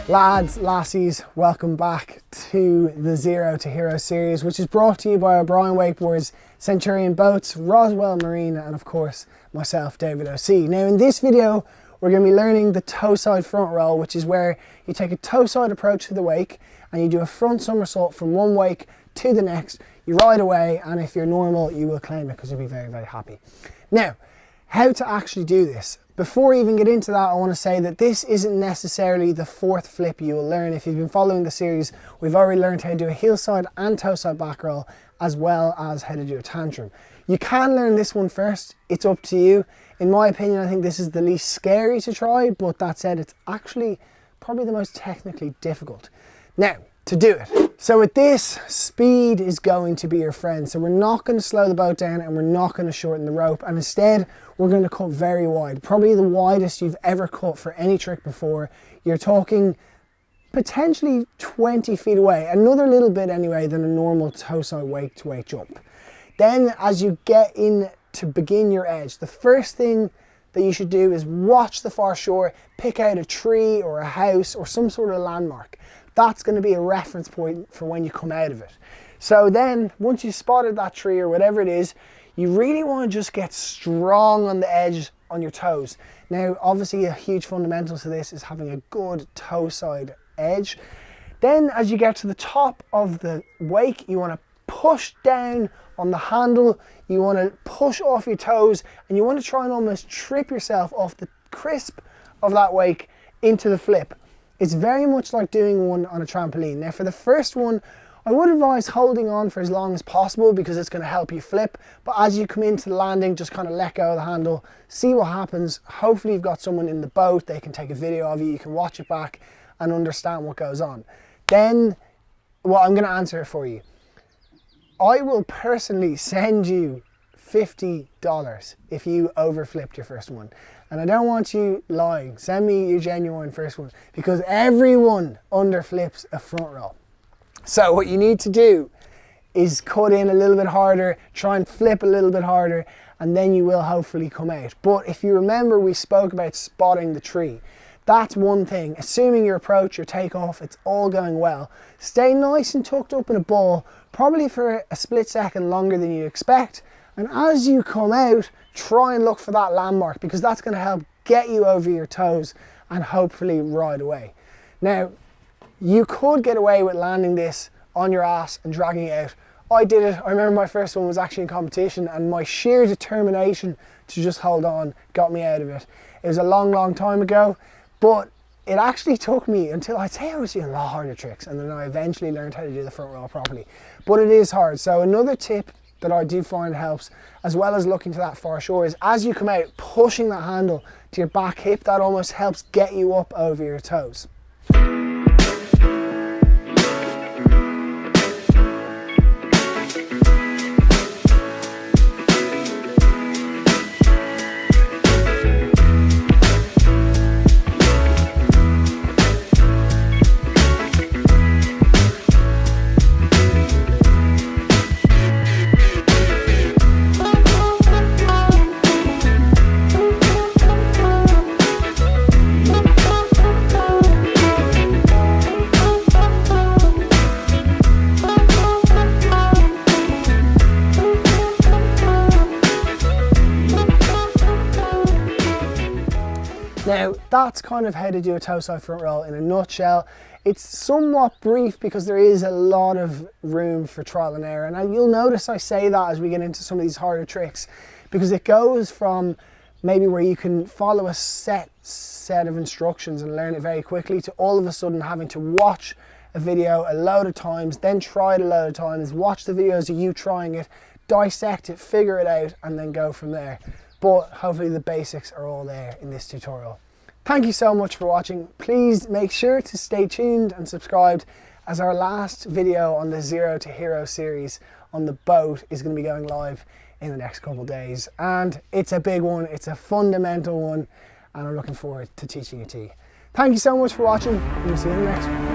Lads, lassies, welcome back to the Zero to Hero series, which is brought to you by O'Brien Wakeboards, Centurion Boats, Roswell Marine, and of course myself, David O.C. Now in this video we're going to be learning the toe-side front roll, which is where you take a toe-side approach to the wake and you do a front somersault from one wake to the next. You ride away, and if you're normal you will claim it because you'll be very, very happy. Now, how to actually do this. Before I even get into that, I want to say that this isn't necessarily the fourth flip you will learn. If you've been following the series, we've already learned how to do a heel side and toe side back roll, as well as how to do a tantrum. You can learn this one first, it's up to you. In my opinion, I think this is the least scary to try, but that said, it's actually probably the most technically difficult. Now, to do it. So with this, speed is going to be your friend. So we're not going to slow the boat down and we're not going to shorten the rope. And instead, we're going to cut very wide. Probably the widest you've ever cut for any trick before. You're talking potentially 20 feet away. Another little bit anyway than a normal toe-side wake to wake jump. Then as you get in to begin your edge, the first thing that you should do is watch the far shore, pick out a tree or a house or some sort of landmark. That's going to be a reference point for when you come out of it. So then, once you've spotted that tree or whatever it is, you really want to just get strong on the edge on your toes. Now, obviously a huge fundamental to this is having a good toe side edge. Then as you get to the top of the wake, you want to push down on the handle, you want to push off your toes, and you want to try and almost trip yourself off the crisp of that wake into the flip. It's very much like doing one on a trampoline. Now for the first one, I would advise holding on for as long as possible because it's going to help you flip. But as you come into the landing, just kind of let go of the handle, see what happens. Hopefully you've got someone in the boat, they can take a video of you, you can watch it back and understand what goes on. Then, well, I'm going to answer it for you. I will personally send you $50 if you overflipped your first one. And I don't want you lying. Send me your genuine first one because everyone underflips a front roll. So what you need to do is cut in a little bit harder, try and flip a little bit harder, and then you will hopefully come out. But if you remember, we spoke about spotting the tree. That's one thing. Assuming your approach, your takeoff, it's all going well. Stay nice and tucked up in a ball, probably for a split second longer than you expect. And as you come out, try and look for that landmark because that's going to help get you over your toes and hopefully ride away. Now, you could get away with landing this on your ass and dragging it out. I did it. I remember my first one was actually in competition and my sheer determination to just hold on got me out of it. It was a long, long time ago, but it actually took me until I'd say I was doing a lot harder tricks, and then I eventually learned how to do the front roll properly. But it is hard. So another tip that I do find helps, as well as looking to that far shore, is as you come out, pushing that handle to your back hip. That almost helps get you up over your toes. Now, that's kind of how to do a toe side front roll in a nutshell. It's somewhat brief because there is a lot of room for trial and error. And you'll notice I say that as we get into some of these harder tricks, because it goes from maybe where you can follow a set of instructions and learn it very quickly to all of a sudden having to watch a video a load of times, then try it a load of times, watch the videos of you trying it, dissect it, figure it out, and then go from there. But hopefully the basics are all there in this tutorial. Thank you so much for watching. Please make sure to stay tuned and subscribed, as our last video on the Zero to Hero series on the boat is going to be going live in the next couple of days. And it's a big one, it's a fundamental one, and I'm looking forward to teaching it to you. Thank you so much for watching, and we'll see you in the next one.